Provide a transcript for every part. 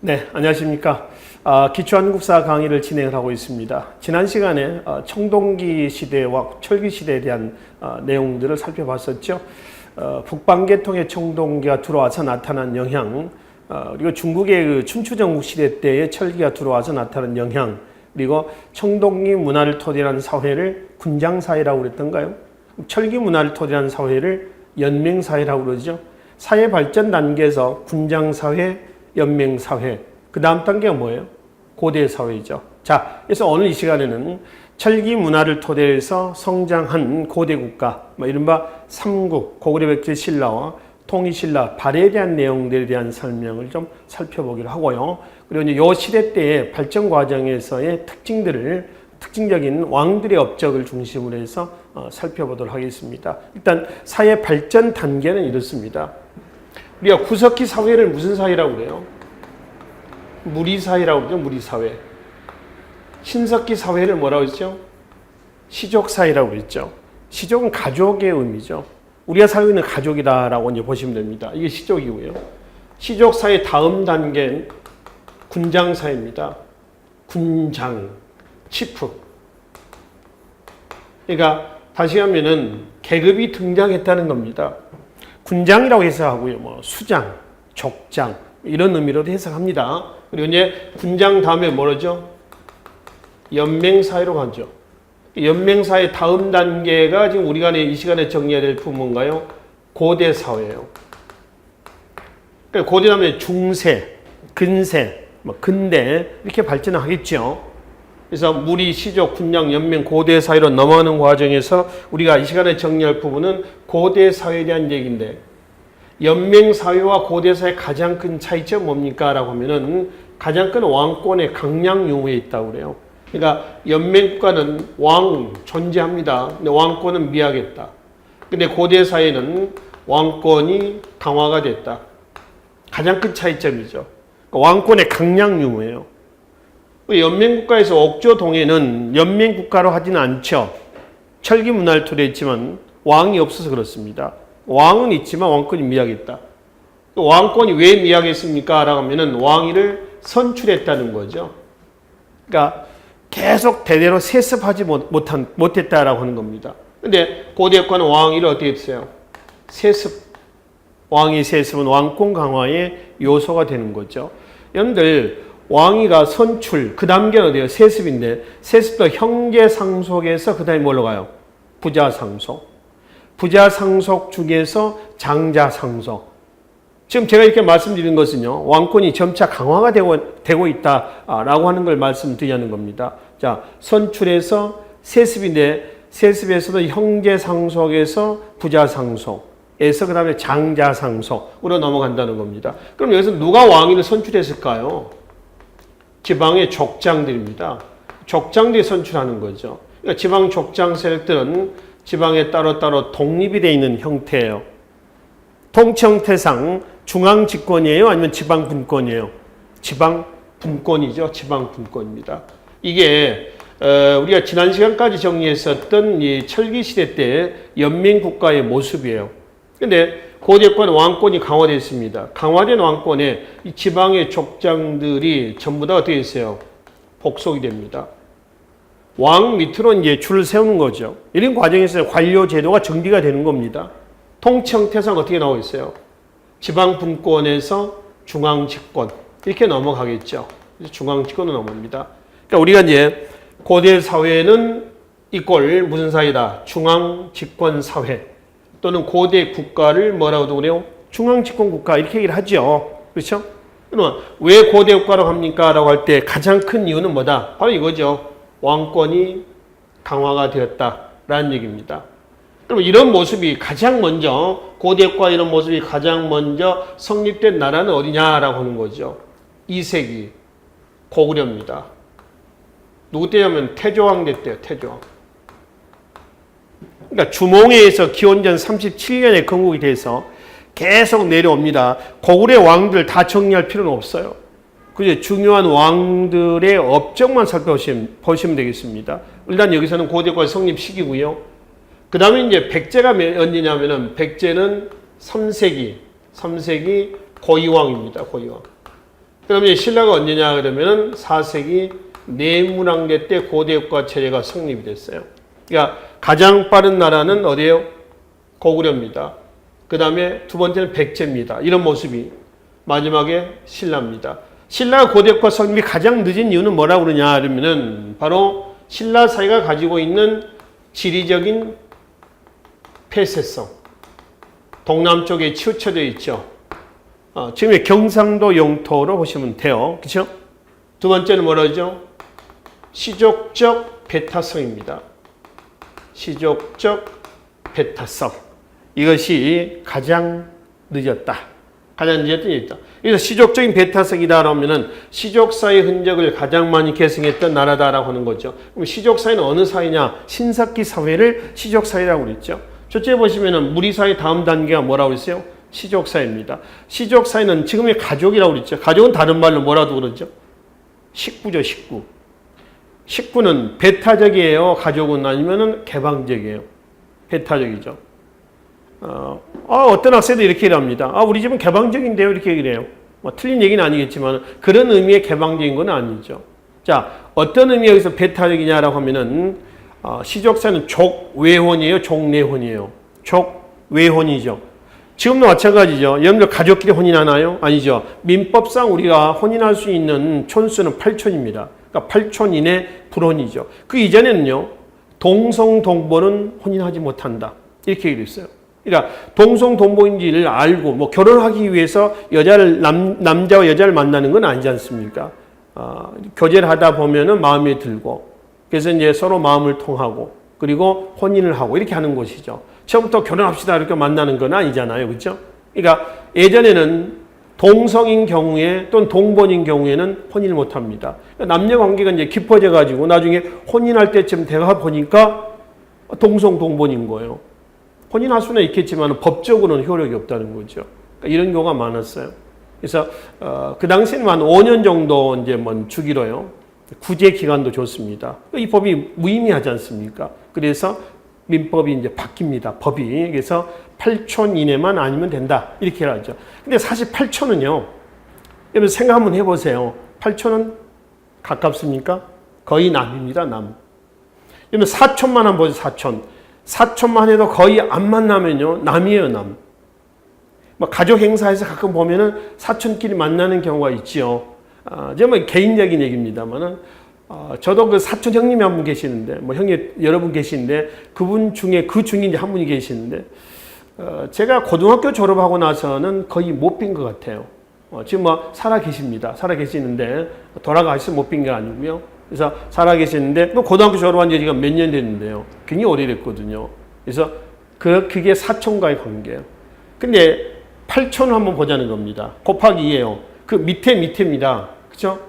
네, 안녕하십니까. 기초한국사 강의를 진행을 하고 있습니다. 지난 시간에 청동기 시대와 철기 시대에 대한 내용들을 살펴봤었죠. 북방계통의 청동기가 들어와서 나타난 영향, 그리고 중국의 그 춘추전국 시대 때의 철기가 들어와서 나타난 영향, 그리고 청동기 문화를 토대로 한 사회를 군장사회라고 그랬던가요? 철기 문화를 토대로 한 사회를 연맹사회라고 그러죠. 사회 발전 단계에서 군장사회, 연맹사회, 그 다음 단계가 뭐예요? 고대사회죠. 자, 그래서 오늘 이 시간에는 철기 문화를 토대로 해서 성장한 고대국가, 이른바 삼국, 고구려 백제 신라와 통일신라, 발해에 대한 내용들에 대한 설명을 좀 살펴보기로 하고요. 그리고 이제 이 시대 때의 발전 과정에서의 특징적인 왕들의 업적을 중심으로 해서 살펴보도록 하겠습니다. 일단 사회 발전 단계는 이렇습니다. 우리가 구석기 사회를 무슨 사회라고 그래요? 무리사회라고 그러죠. 무리사회. 신석기 사회를 뭐라고 했죠? 시족사회라고 그랬죠. 시족은 가족의 의미죠. 우리가 살고 있는 가족이다라고 이제 보시면 됩니다. 이게 시족이고요. 시족사회 다음 단계는 군장사회입니다. 군장, 치프. 그러니까 다시 하면은 계급이 등장했다는 겁니다. 군장이라고 해석하고요. 수장, 족장 이런 의미로도 해석합니다. 그리고 이제 군장 다음에 뭐라죠? 연맹사회로 가죠. 연맹사회 다음 단계가 지금 우리가 이 시간에 정리해야 될 부분 뭔가요? 고대사회예요. 그러니까 고대 다음에 중세, 근세, 근대 이렇게 발전하겠죠. 그래서 무리, 시족, 군장, 연맹, 고대사회로 넘어가는 과정에서 우리가 이 시간에 정리할 부분은 고대사회에 대한 얘기인데 연맹사회와 고대사회의 가장 큰 차이점 뭡니까? 라고 하면은 가장 큰 왕권의 강량 유무에 있다고 그래요. 그러니까 연맹국가는 왕 존재합니다. 근데 왕권은 미약했다. 근데 고대사회는 왕권이 강화가 됐다. 가장 큰 차이점이죠. 그러니까 왕권의 강량 유무예요. 연맹국가에서 옥조동해는 연맹국가로 하지는 않죠. 철기 문화를 토대했지만 왕이 없어서 그렇습니다. 왕은 있지만 왕권이 미약했다. 왕권이 왜 미약했습니까? 라고 하면은 왕위를 선출했다는 거죠. 그러니까 계속 대대로 세습하지 못했다라고 하는 겁니다. 근데 고대국가는 왕위를 어떻게 했어요? 세습. 왕위 세습은 왕권 강화의 요소가 되는 거죠. 여러분들 왕위가 선출, 그 단계는 어디예요? 세습인데 세습도 형제 상속에서 그 다음에 뭘로 가요? 부자 상속. 부자 상속 중에서 장자 상속. 지금 제가 이렇게 말씀드린 것은요, 왕권이 점차 강화가 되고 있다라고 하는 걸 말씀드리는 겁니다. 자, 선출에서 세습인데 세습에서도 형제 상속에서 부자 상속에서 그 다음에 장자 상속으로 넘어간다는 겁니다. 그럼 여기서 누가 왕위를 선출했을까요? 지방의 족장들입니다. 족장들이 선출하는 거죠. 그러니까 지방 족장 세력들은 지방에 따로따로 독립이 되어 있는 형태예요. 통치 형태상 중앙 집권이에요? 아니면 지방 분권이에요? 지방 분권이죠. 지방 분권입니다. 이게 우리가 지난 시간까지 정리했었던 이 철기 시대 때 연맹 국가의 모습이에요. 근데 고대국가는 왕권이 강화됐습니다. 강화된 왕권에 이 지방의 족장들이 전부 다 어떻게 했어요? 복속이 됩니다. 왕 밑으로 이제 줄을 세우는 거죠. 이런 과정에서 관료 제도가 정비가 되는 겁니다. 통치 형태상 어떻게 나오고 있어요? 지방 분권에서 중앙 집권 이렇게 넘어가겠죠. 중앙 집권으로 넘어갑니다. 그러니까 우리가 이제 고대 사회는 이꼴 무슨 사회다? 중앙 집권 사회 또는 고대 국가를 뭐라고도 그래요? 중앙 집권 국가 이렇게 얘기를 하죠. 그렇죠? 그러면 왜 고대 국가라고 합니까? 라고 할 때 가장 큰 이유는 뭐다? 바로 이거죠. 왕권이 강화가 되었다라는 얘기입니다. 그럼 이런 모습이 가장 먼저 고대국가 이런 모습이 가장 먼저 성립된 나라는 어디냐라고 하는 거죠. 2세기 고구려입니다. 누구 때냐면 태조왕 때예요. 태조왕. 그러니까 주몽에서 기원전 37년에 건국이 돼서 계속 내려옵니다. 고구려 왕들 다 정리할 필요는 없어요. 그죠? 중요한 왕들의 업적만 살펴보시면 되겠습니다. 일단 여기서는 고대국가 성립 시기고요. 그 다음에 이제 백제가 언제냐면은 백제는 3세기 고이왕입니다. 고이왕. 그러면 신라가 언제냐 그러면은 4세기 내문왕제 때 고대국가 체제가 성립이 됐어요. 그러니까 가장 빠른 나라는 어디예요? 고구려입니다. 그 다음에 두 번째는 백제입니다. 이런 모습이. 마지막에 신라입니다. 신라가 고대국가 성립이 가장 늦은 이유는 뭐라고 그러냐 그러면은 바로 신라 사회가 가지고 있는 지리적인 폐쇄성. 동남쪽에 치우쳐져 있죠. 지금의 경상도 영토로 보시면 돼요. 그렇죠? 두 번째는 뭐라죠? 시족적 배타성입니다. 시족적 배타성. 이것이 가장 늦었다. 가장 늦었던 게 있다. 그래서 시족적인 배타성이다 그러면은 시족사의 흔적을 가장 많이 계승했던 나라다라고 하는 거죠. 그럼 시족사회는 어느 사회냐? 신석기 사회를 시족사회라고 그랬죠. 첫째 보시면은 무리사회 다음 단계가 뭐라고 그랬어요? 시족사회입니다. 시족사회는 지금의 가족이라고 그랬죠. 가족은 다른 말로 뭐라고 그러죠? 식구죠, 식구. 식구는 배타적이에요. 가족은 아니면은 개방적이에요. 배타적이죠. 어떤 학생도 이렇게 얘기를 합니다. 우리 집은 개방적인데요. 이렇게 얘기를 해요. 뭐 틀린 얘기는 아니겠지만 그런 의미의 개방적인 건 아니죠. 자, 어떤 의미에 여기서 배타적이냐라고 하면은 시족사회는 족외혼이에요. 족내혼이에요. 족외혼이죠. 지금도 마찬가지죠. 여러분들 가족끼리 혼인하나요? 아니죠. 민법상 우리가 혼인할 수 있는 촌수는 8촌입니다. 그러니까 8촌 이내 불혼이죠. 그 이전에는요. 동성동보는 혼인하지 못한다. 이렇게 얘기를 했어요. 그러니까 동성동보인지를 알고 뭐 결혼하기 위해서 남자와 여자를 만나는 건 아니지 않습니까? 교제를 하다 보면은 마음에 들고 그래서 이제 서로 마음을 통하고 그리고 혼인을 하고 이렇게 하는 것이죠. 처음부터 결혼합시다 이렇게 만나는 건 아니잖아요. 그렇죠? 그러니까 예전에는 동성인 경우에 또는 동본인 경우에는 혼인을 못 합니다. 남녀 관계가 이제 깊어져 가지고 나중에 혼인할 때쯤 돼가 보니까 동성동본인 거예요. 혼인할 수는 있겠지만 법적으로는 효력이 없다는 거죠. 그러니까 이런 경우가 많았어요. 그래서 그 당시에는 한 5년 정도 이제 주기로요. 구제 기간도 좋습니다. 이 법이 무의미하지 않습니까? 그래서 민법이 이제 바뀝니다. 법이. 그래서 8촌 이내만 아니면 된다. 이렇게 하죠. 근데 사실 8촌은요. 여러분 생각 한번 해보세요. 8촌은 가깝습니까? 거의 남입니다. 남. 여러분 4촌만 한번 보세요. 4촌. 4촌만 해도 거의 안 만나면요. 남이에요. 남. 뭐 가족 행사에서 가끔 보면은 사촌끼리 만나는 경우가 있지요. 제가 뭐 개인적인 얘기입니다만은 저도 그 사촌 형님이 한 분 계시는데 뭐 형이 여러 분 계시는데 그분 중에 그 중에 이제 한 분이 계시는데 제가 고등학교 졸업하고 나서는 거의 못 뵌 것 같아요. 지금 뭐 살아 계십니다. 살아 계시는데 돌아가셔서 못 뵌 게 아니고요. 그래서 살아 계시는데 또 고등학교 졸업한 지가 몇 년 됐는데요. 굉장히 오래됐거든요. 그래서 그게 사촌과의 관계예요. 근데 8촌을 한번 보자는 겁니다. 곱하기 2예요. 그 밑에입니다. 그렇죠?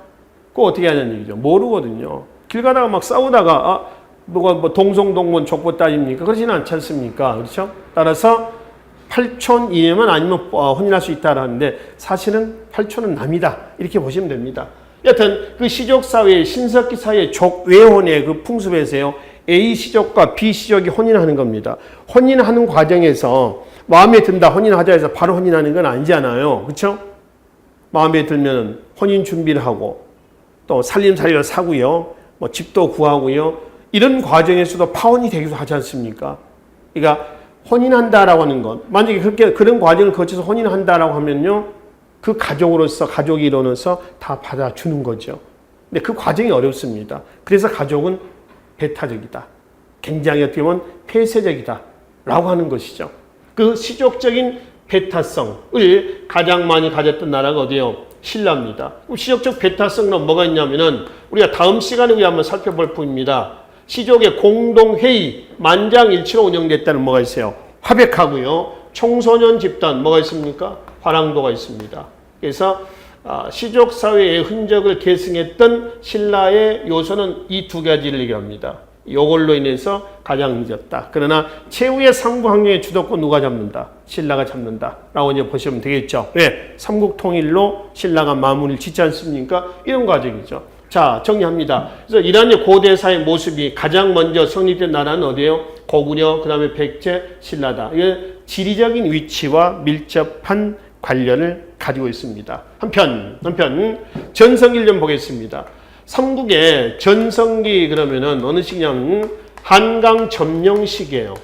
그거 어떻게 하냐는 얘기죠. 모르거든요. 길 가다가 막 싸우다가 뭐 동성동본 족보 따집니까? 그러지는 않지 않습니까? 그렇죠? 따라서 8촌 이내만 아니면 혼인할 수 있다라는데 사실은 8촌은 남이다. 이렇게 보시면 됩니다. 여튼 그 시족사회, 신석기 사회의 족외혼의 그 풍습에서요. A 시족과 B 시족이 혼인하는 겁니다. 혼인하는 과정에서 마음에 든다 혼인하자 해서 바로 혼인하는 건 아니잖아요. 그렇죠? 마음에 들면 혼인 준비를 하고 또 살림살이를 사고요. 뭐 집도 구하고요. 이런 과정에서도 파혼이 되기도 하지 않습니까? 그러니까 혼인한다라고 하는 것. 만약에 그런 과정을 거쳐서 혼인한다라고 하면요. 그 가족으로서 가족이 일어나서 다 받아주는 거죠. 근데 그 과정이 어렵습니다. 그래서 가족은 배타적이다. 굉장히 어떻게 보면 폐쇄적이다. 라고 하는 것이죠. 그 시족적인 배타성을 가장 많이 가졌던 나라가 어디예요? 신라입니다. 시족적 배타성은 뭐가 있냐면은 우리가 다음 시간에 우리 한번 살펴볼 뿐입니다. 시족의 공동회의, 만장일치로 운영됐다는 뭐가 있어요? 화백하고요. 청소년 집단 뭐가 있습니까? 화랑도가 있습니다. 그래서 시족사회의 흔적을 계승했던 신라의 요소는 이 두 가지를 얘기합니다. 이걸로 인해서 가장 늦었다. 그러나 최후의 삼국항쟁의 주도권 누가 잡는다? 신라가 잡는다. 라고 이제 보시면 되겠죠. 네, 삼국통일로 신라가 마무리를 짓지 않습니까? 이런 과정이죠. 자, 정리합니다. 그래서 이란의 고대사의 모습이 가장 먼저 성립된 나라는 어디예요? 고구려, 그 다음에 백제, 신라다. 이게 지리적인 위치와 밀접한 관련을 가지고 있습니다. 한편 전성기를 좀 보겠습니다. 삼국의 전성기 그러면은 어느 시기냐면 한강 점령 시기예요.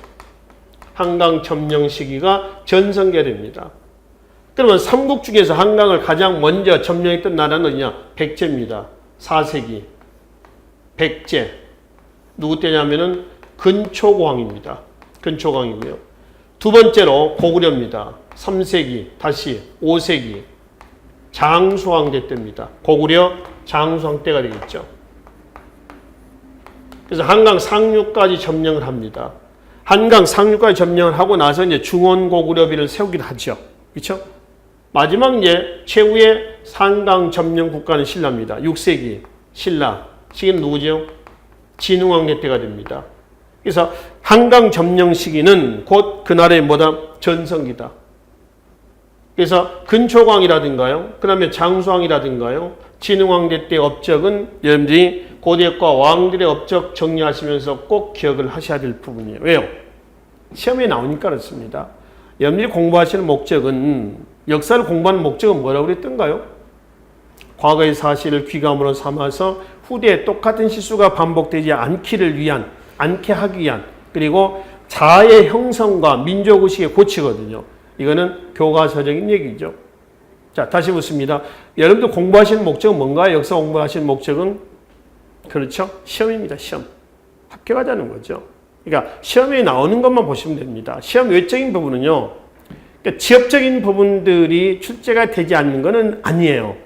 한강 점령 시기가 전성기가 됩니다. 그러면 삼국 중에서 한강을 가장 먼저 점령했던 나라는 어디냐? 백제입니다. 4세기. 백제. 누구 때냐면은 근초고왕입니다. 근초고왕이고요. 두 번째로 고구려입니다. 3세기, 다시 5세기. 장수왕 때입니다. 고구려 장수왕 때가 되겠죠. 그래서 한강 상류까지 점령을 합니다. 한강 상류까지 점령을 하고 나서 이제 중원 고구려비를 세우기도 하죠. 그렇죠? 마지막 이제 최후의 한강 점령 국가는 신라입니다. 6세기 신라. 시기는 누구죠? 진흥왕 때가 됩니다. 그래서 한강 점령 시기는 곧 그날의 뭐다? 전성기다. 그래서 근초광이라든가요. 그 다음에 장수왕이라든가요. 진흥왕 때 업적은 여러분들이 고대과 왕들의 업적 정리하시면서 꼭 기억을 하셔야 될 부분이에요. 왜요? 시험에 나오니까 그렇습니다. 여러분들이 공부하시는 목적은, 역사를 공부하는 목적은 뭐라고 그랬던가요? 과거의 사실을 귀감으로 삼아서 후대에 똑같은 실수가 반복되지 않게 하기 위한, 그리고 자아의 형성과 민족의식의 고치거든요. 이거는 교과서적인 얘기죠. 자, 다시 묻습니다. 여러분들 공부하시는 목적은 뭔가요? 역사 공부하시는 목적은? 그렇죠. 시험입니다. 시험. 합격하자는 거죠. 그러니까 시험에 나오는 것만 보시면 됩니다. 시험 외적인 부분은요. 그러니까 지엽적인 부분들이 출제가 되지 않는 것은 아니에요.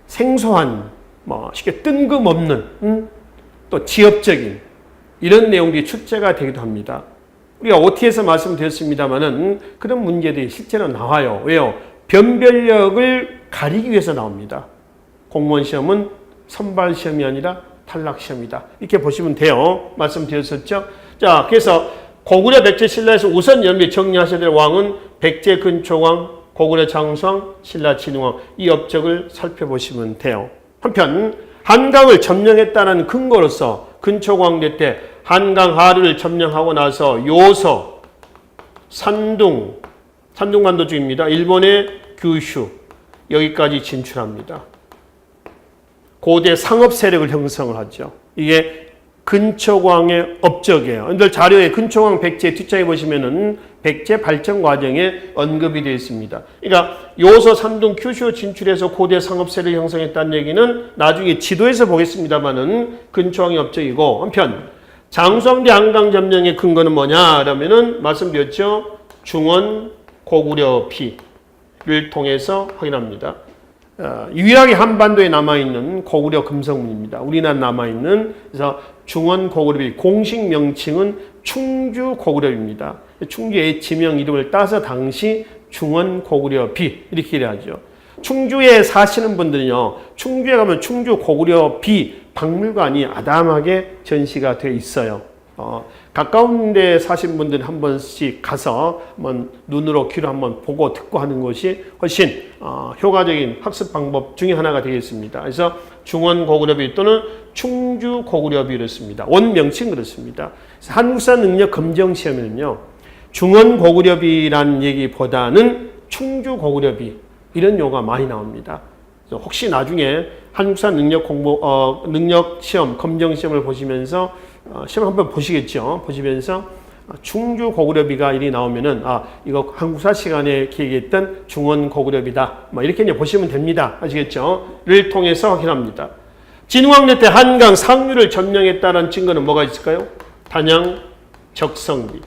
생소한, 쉽게 뜬금없는, 또 지엽적인 이런 내용들이 출제가 되기도 합니다. 우리가 OT에서 말씀드렸습니다만은 그런 문제들이 실제로 나와요. 왜요? 변별력을 가리기 위해서 나옵니다. 공무원 시험은 선발 시험이 아니라 탈락 시험이다. 이렇게 보시면 돼요. 말씀드렸었죠? 자, 그래서 고구려, 백제, 신라에서 우선 여러분이 정리하셔야 될 왕은 백제 근초왕, 고구려 장수왕, 신라 진흥왕, 이 업적을 살펴보시면 돼요. 한편 한강을 점령했다는 근거로서 근초광 때 한강 하류를 점령하고 나서 요서, 산둥반도 쪽입니다. 일본의 규슈, 여기까지 진출합니다. 고대 상업 세력을 형성을 하죠. 이게 근초광의 업적이에요. 여러분들 자료에 근초광 백제 뒷장에 보시면은 백제 발전 과정에 언급이 되어 있습니다. 그러니까 요서, 산둥, 규슈 진출해서 고대 상업 세력을 형성했다는 얘기는 나중에 지도에서 보겠습니다만은 근초광의 업적이고, 한편 장수왕 대 한강 점령의 근거는 뭐냐? 그러면은 말씀드렸죠. 중원 고구려 비를 통해서 확인합니다. 유일하게 한반도에 남아있는 고구려 금성문입니다. 우리나라 남아있는, 그래서 중원 고구려비, 공식 명칭은 충주 고구려비입니다. 충주의 지명 이름을 따서 당시 중원 고구려비 이렇게 하죠. 충주에 사시는 분들은요, 충주에 가면 충주 고구려비 박물관이 아담하게 전시가 되어 있어요. 가까운 데 사신 분들은 한 번씩 가서 한번 눈으로 귀로 한번 보고 듣고 하는 것이 훨씬 효과적인 학습 방법 중에 하나가 되겠습니다. 그래서 중원 고구려비 또는 충주 고구려비 이렇습니다. 원명칭 그렇습니다. 한국사 능력 검정 시험에는요, 중원 고구려비라는 얘기보다는 충주 고구려비 이런 용어가 많이 나옵니다. 혹시 나중에 한국사 능력 능력 시험, 검정 시험을 보시면서 시험 한번 보시겠죠. 보시면서 충주 고구려비가 일이 나오면은 이거 한국사 시간에 얘기했던 중원 고구려비다. 이렇게 이제 보시면 됩니다. 아시겠죠? 를 통해서 확인합니다. 진흥왕 때 한강 상류를 점령했다는 증거는 뭐가 있을까요? 단양 적성비.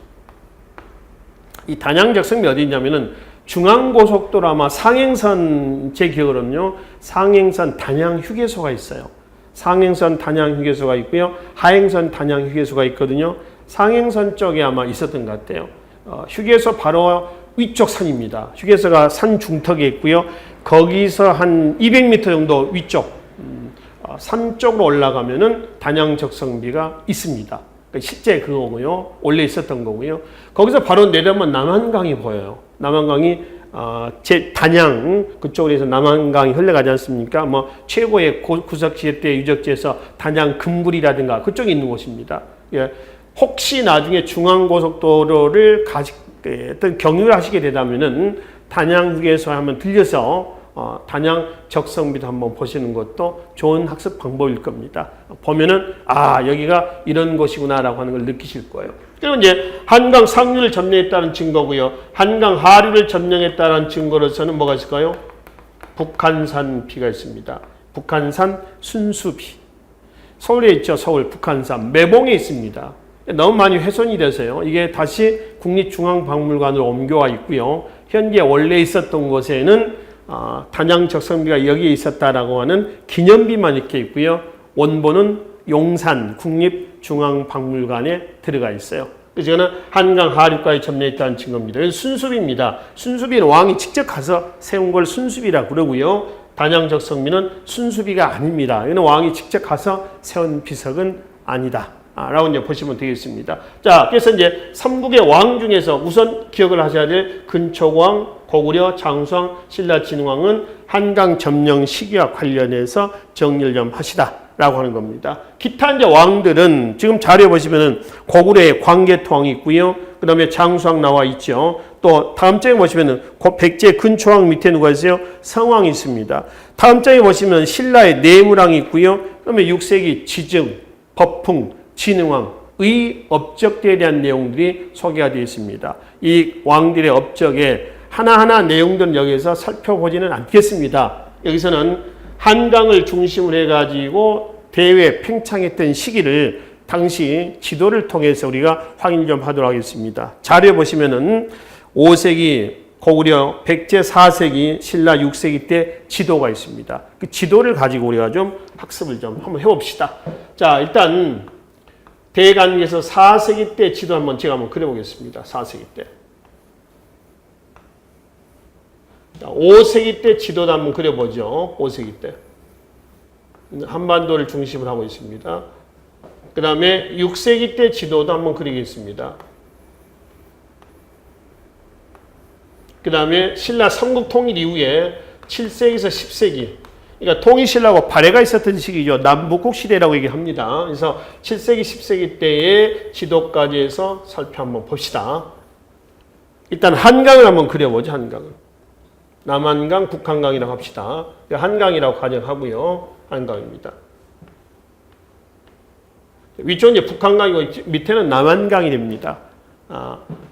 이 단양 적성비 어디 있냐면은 중앙고속도로 아마 상행선, 제 기억으로는요, 상행선 단양 휴게소가 있어요. 상행선 단양 휴게소가 있고요. 하행선 단양 휴게소가 있거든요. 상행선 쪽에 아마 있었던 것 같아요. 휴게소 바로 위쪽 산입니다. 휴게소가 산 중턱에 있고요. 거기서 한 200m 정도 위쪽, 산 쪽으로 올라가면은 단양 적성비가 있습니다. 실제 그거고요. 원래 있었던 거고요. 거기서 바로 내려오면 남한강이 보여요. 남한강이 단양 그쪽으로 해서 남한강이 흘러가지 않습니까? 최고의 구석지대 때 유적지에서 단양 금굴이라든가 그쪽에 있는 곳입니다. 예. 혹시 나중에 중앙고속도로를 어떤 경유를 하시게 되다면은 단양 휴게소에 한번 들려서 단양 적성비도 한번 보시는 것도 좋은 학습 방법일 겁니다. 보면은 여기가 이런 곳이구나라고 하는 걸 느끼실 거예요. 그리고 이제 한강 상류를 점령했다는 증거고요. 한강 하류를 점령했다는 증거로서는 뭐가 있을까요? 북한산 비가 있습니다. 북한산 순수비. 서울에 있죠. 서울 북한산 매봉에 있습니다. 너무 많이 훼손이 돼서요. 이게 다시 국립중앙박물관으로 옮겨와 있고요. 현재 원래 있었던 곳에는 단양 적성비가 여기에 있었다라고 하는 기념비만 이렇게 있고요. 원본은 용산 국립중앙박물관에 들어가 있어요. 그래서 이거는 한강 하류까지 점령했다는 증거입니다. 그래서 순수비입니다. 순수비는 왕이 직접 가서 세운 걸 순수비라고 그러고요. 단양 적성비는 순수비가 아닙니다. 이거는 왕이 직접 가서 세운 비석은 아니다. 라고 이제 보시면 되겠습니다. 자, 그래서 이제 삼국의 왕 중에서 우선 기억을 하셔야 될 근초고왕, 고구려, 장수왕, 신라진흥왕은 한강 점령 시기와 관련해서 정리를 좀 하시다라고 하는 겁니다. 기타 이제 왕들은 지금 자료에 보시면은 고구려의 광개토왕이 있고요. 그 다음에 장수왕 나와 있죠. 또 다음 장에 보시면은 백제 근초왕 밑에 누가 있어요? 성왕이 있습니다. 다음 장에 보시면 신라의 내무왕이 있고요. 그 다음에 6세기 지증, 법풍, 진흥왕의 업적에 대한 내용들이 소개가 되어 있습니다. 이 왕들의 업적에 하나하나 내용들은 여기서 살펴보지는 않겠습니다. 여기서는 한강을 중심으로 해가지고 대외 팽창했던 시기를 당시 지도를 통해서 우리가 확인 좀 하도록 하겠습니다. 자료에 보시면은 5세기 고구려, 백제 4세기, 신라 6세기 때 지도가 있습니다. 그 지도를 가지고 우리가 좀 학습을 좀 한번 해봅시다. 자, 일단 대간에서 4세기 때 지도 제가 한번 그려보겠습니다. 4세기 때. 자, 5세기 때 지도도 한번 그려보죠. 5세기 때. 한반도를 중심으로 하고 있습니다. 그 다음에 6세기 때 지도도 한번 그리겠습니다. 그 다음에 신라 삼국 통일 이후에 7세기에서 10세기. 그러니까 통일신라하고 발해가 있었던 시기죠. 남북국 시대라고 얘기합니다. 그래서 7세기, 10세기 때의 지도까지 해서 살펴 한번 봅시다. 일단 한강을 한번 그려보죠. 한강을. 남한강, 북한강이라고 합시다. 한강이라고 가정하고요. 한강입니다. 위쪽은 이제 북한강이고 밑에는 남한강이 됩니다.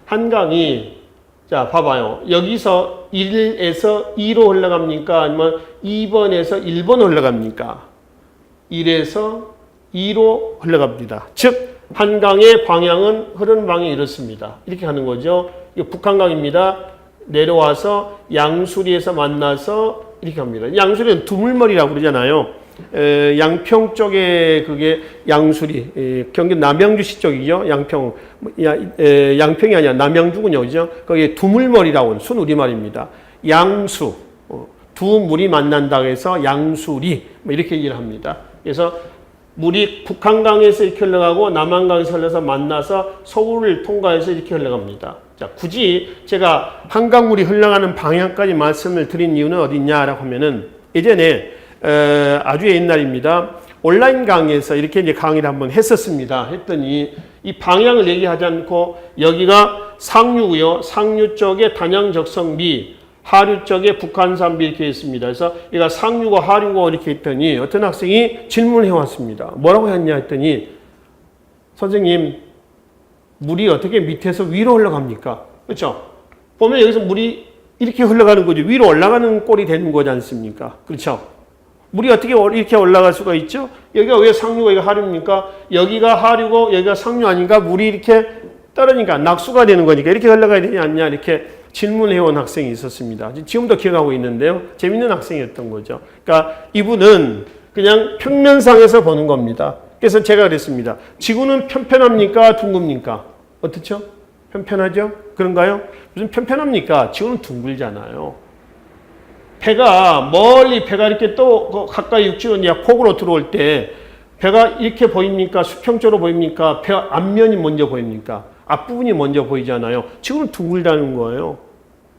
한강이 자, 봐봐요. 여기서 1에서 2로 흘러갑니까? 아니면 2번에서 1번 흘러갑니까? 1에서 2로 흘러갑니다. 즉, 한강의 방향은 흐르는 방향이 이렇습니다. 이렇게 가는 거죠. 이거 북한강입니다. 내려와서 양수리에서 만나서 이렇게 갑니다. 양수리는 두물머리라고 그러잖아요. 양평 쪽에 그게 양수리, 경기 남양주시 쪽이죠. 양평이 아니라 남양주군요. 그죠? 거기에 두물머리라고 순우리말입니다. 양수, 두 물이 만난다고 해서 양수리, 이렇게 얘기를 합니다. 그래서 물이 북한강에서 이렇게 흘러가고 남한강에서 흘러서 만나서 서울을 통과해서 이렇게 흘러갑니다. 자, 굳이 제가 한강물이 흘러가는 방향까지 말씀을 드린 이유는 어디냐라고 하면은 예전에 아주 옛날입니다. 온라인 강의에서 이렇게 이제 강의를 한번 했었습니다. 했더니 이 방향을 얘기하지 않고 여기가 상류고요. 상류 쪽에 단양 적성비, 하류 쪽에 북한산비 이렇게 있습니다. 그래서 얘가 상류고 하류고 이렇게 했더니 어떤 학생이 질문해 왔습니다. 뭐라고 했냐 했더니 선생님 물이 어떻게 밑에서 위로 흘러갑니까? 그렇죠? 보면 여기서 물이 이렇게 흘러가는 거죠. 위로 올라가는 꼴이 되는 거지 않습니까? 그렇죠? 물이 어떻게 이렇게 올라갈 수가 있죠? 여기가 왜 상류고 여기가 하류입니까? 여기가 하류고 여기가 상류 아닌가? 물이 이렇게 떨어지니까 낙수가 되는 거니까 이렇게 흘러가야 되지 않냐? 이렇게 질문해온 학생이 있었습니다. 지금도 기억하고 있는데요. 재밌는 학생이었던 거죠. 그러니까 이분은 그냥 평면상에서 보는 겁니다. 그래서 제가 그랬습니다. 지구는 편편합니까? 둥굽니까? 어떻죠? 편편하죠? 그런가요? 무슨 편편합니까? 지구는 둥글잖아요. 배가 멀리 배가 이렇게 또 가까이 육지로 폭으로 들어올 때 배가 이렇게 보입니까? 수평적으로 보입니까? 배 앞면이 먼저 보입니까? 앞부분이 먼저 보이잖아요. 지금은 둥글다는 거예요.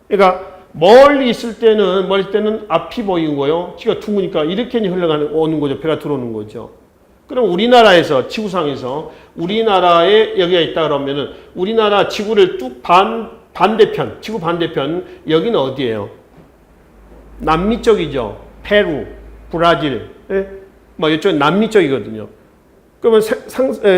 그러니까 멀리 있을 때는 앞이 보이고요. 지가 둥그니까 이렇게 오는 거죠. 배가 들어오는 거죠. 그럼 우리나라에서 지구상에서 우리나라에 여기가 있다 그러면은 우리나라 지구를 뚝 반대편, 지구 반대편, 여기는 어디예요? 남미 쪽이죠. 페루, 브라질, 예? 뭐 이쪽 남미 쪽이거든요. 그러면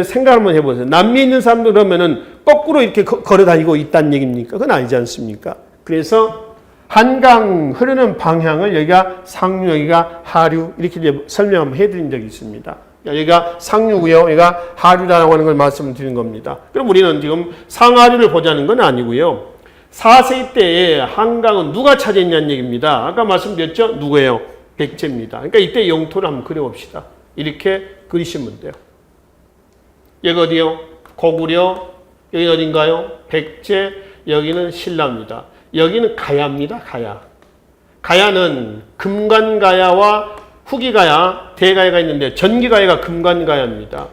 생각 한번 해보세요. 남미에 있는 사람들 그러면은 거꾸로 이렇게 걸어 다니고 있다는 얘기입니까? 그건 아니지 않습니까? 그래서 한강 흐르는 방향을 여기가 상류, 여기가 하류 이렇게 이제 설명 한번 해드린 적이 있습니다. 여기가 상류고요, 여기가 하류라고 하는 걸 말씀드린 겁니다. 그럼 우리는 지금 상하류를 보자는 건 아니고요. 4세기 때에 한강은 누가 차지했냐는 얘기입니다. 아까 말씀드렸죠? 누구예요? 백제입니다. 그러니까 이때 영토를 한번 그려봅시다. 이렇게 그리시면 돼요. 여기 어디요? 고구려, 여기 어딘가요? 백제, 여기는 신라입니다. 여기는 가야입니다. 가야. 가야는 금관가야와 후기가야, 대가야가 있는데 전기가야가 금관가야입니다.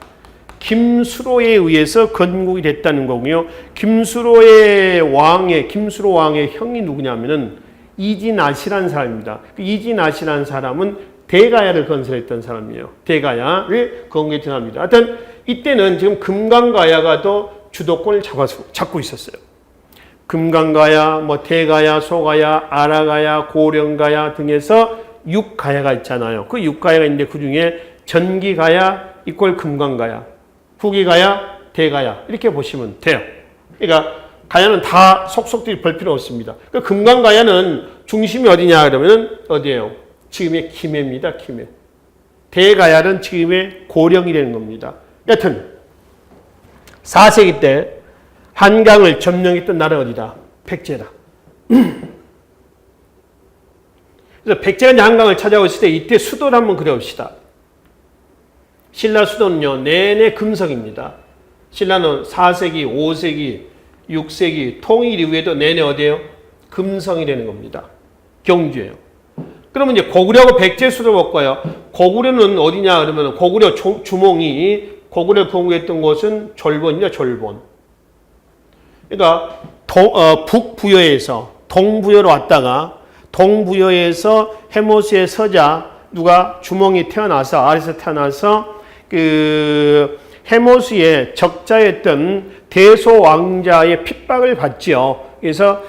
김수로에 의해서 건국이 됐다는 거고요. 김수로 왕의 형이 누구냐면은 이진아시라는 사람입니다. 이진아시라는 사람은 대가야를 건설했던 사람이에요. 대가야를 건국했던 사람입니다. 하여튼 이때는 지금 금강가야가 더 주도권을 잡고 있었어요. 금강가야, 뭐 대가야, 소가야, 아라가야, 고령가야 등에서 6가야가 있잖아요. 그 6가야가 있는데 그 중에 전기가야 이꼴 금강가야, 후기가야, 대가야 이렇게 보시면 돼요. 그러니까 가야는 다 속속들이 볼 필요 없습니다. 그 금강가야는 중심이 어디냐 그러면 어디예요? 지금의 김해입니다. 김해. 대가야는 지금의 고령이 되는 겁니다. 여튼 4세기 때 한강을 점령했던 나라 어디다? 백제다. 그래서 백제가 한강을 찾아왔을 때 이때 수도를 한번 그려봅시다. 신라 수도는요, 내내 금석입니다. 신라는 4세기, 5세기, 6세기 통일 이후에도 내내 어디예요? 금성이 되는 겁니다. 경주예요. 그러면 이제 고구려하고 백제 수도 볼까요? 고구려는 어디냐 그러면 고구려 주몽이 고구려를 건국했던 곳은 졸본이냐 졸본. 그러니까 북부여에서 동부여로 왔다가 동부여에서 해모수에 서자 누가 주몽이 태어나서 아래서 태어나서 그 해모수의 적자였던 대소 왕자의 핍박을 받지요. 그래서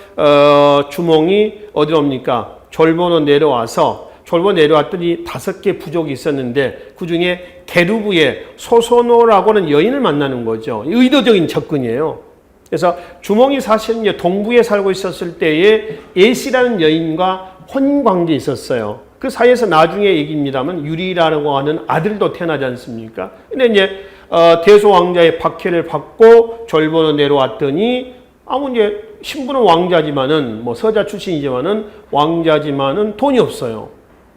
주몽이 어디로 옵니까? 졸본으로 내려와서 졸본 내려왔더니 5개 부족이 있었는데 그 중에 게르부의 소소노라고는 여인을 만나는 거죠. 의도적인 접근이에요. 그래서 주몽이 사실은 동부에 살고 있었을 때에 예시라는 여인과 혼인관계에 있었어요. 그 사이에서 나중에 얘기입니다만 유리라고 하는 아들도 태어나지 않습니까? 근데 이제 대소 왕자의 박해를 받고 졸본으로 내려왔더니 아무 이제 신분은 왕자지만은 뭐 서자 출신이지만은 왕자지만은 돈이 없어요.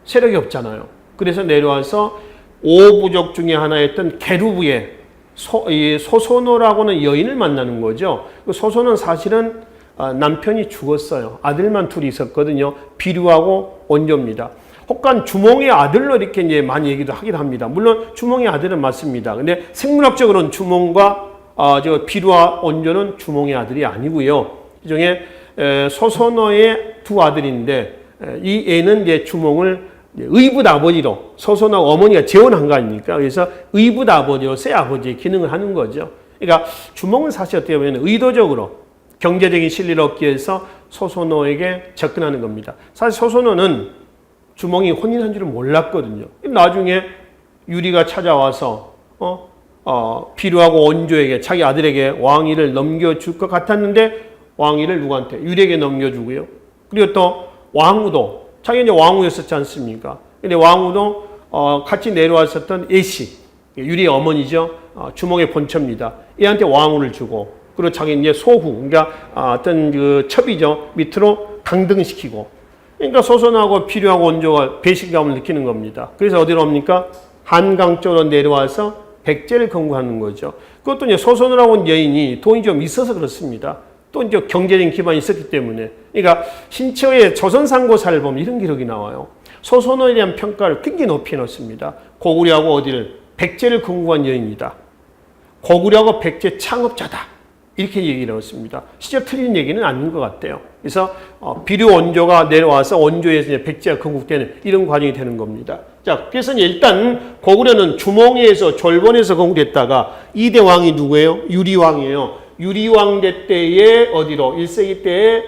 세력이 없잖아요. 그래서 내려와서 5부족 중에 하나였던 게르부의 소소노라고는 여인을 만나는 거죠. 소소는 사실은 남편이 죽었어요. 아들만 둘이 있었거든요. 비류하고 온조입니다. 혹간 주몽의 아들로 이렇게 이제 많이 얘기도 하기도 합니다. 물론 주몽의 아들은 맞습니다. 근데 생물학적으로는 주몽과 비류와 온조는 주몽의 아들이 아니고요. 이 중에 소소노의 두 아들인데 이 애는 이제 주몽을 의붓 아버지로 소소노 어머니가 재혼한 거 아닙니까? 그래서 의붓 아버지로 새 아버지의 기능을 하는 거죠. 그러니까 주몽은 사실 어떻게 보면 의도적으로 경제적인 실리를 얻기 위해서 소소노에게 접근하는 겁니다. 사실 소소노는 주몽이 혼인한 줄은 몰랐거든요. 나중에 유리가 찾아와서 비류하고 온조에게 자기 아들에게 왕위를 넘겨줄 것 같았는데 왕위를 누구한테? 유리에게 넘겨주고요. 그리고 또 왕후도 자기 이제 왕후였었지 않습니까? 근데 왕후도 같이 내려왔었던 애씨, 유리의 어머니죠. 주몽의 본처입니다. 얘한테 왕후를 주고 그리고 자기 이제 소후, 그러니까 어떤 그 첩이죠. 밑으로 강등시키고. 그러니까 소소노하고 비류하고 온조가 배신감을 느끼는 겁니다. 그래서 어디로 옵니까? 한강 쪽으로 내려와서 백제를 건국하는 거죠. 그것도 이제 소소노라고 하는 여인이 돈이 좀 있어서 그렇습니다. 또 이제 경제적인 기반이 있었기 때문에. 그러니까 신처의 조선상고사를 보면 이런 기록이 나와요. 소소노에 대한 평가를 굉장히 높이 해놓습니다. 고구려하고 어디를? 백제를 건국한 여인이다. 고구려하고 백제 창업자다. 이렇게 얘기를 했습니다. 실제 틀린 얘기는 아닌 것 같아요. 그래서 비류 온조가 내려와서 온조에서 이제 백제가 건국되는 이런 과정이 되는 겁니다. 자, 그래서 일단 고구려는 주몽에서 졸본에서 건국됐다가 2대 왕이 누구예요? 유리왕이에요. 유리왕대 때에 어디로 1세기 때에